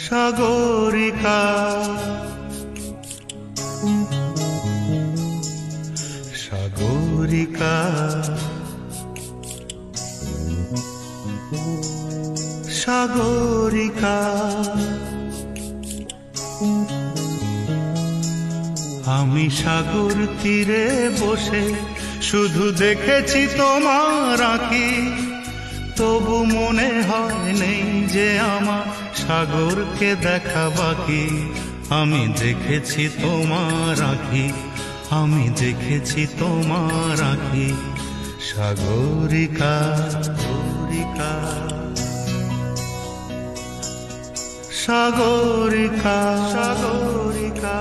সাগরিকা সাগরিকা সাগরিকা আমি সাগর তীরে বসে শুধু দেখেছি তোমার আঁখি, তবু মনে হয় নেই যে আমার সাগরকে দেখা বাকি। আমি দেখেছি তোমার আঁখি, আমি দেখেছি তোমার আঁখি, সাগরিকা সাগরিকা সাগরিকা সাগরিকা।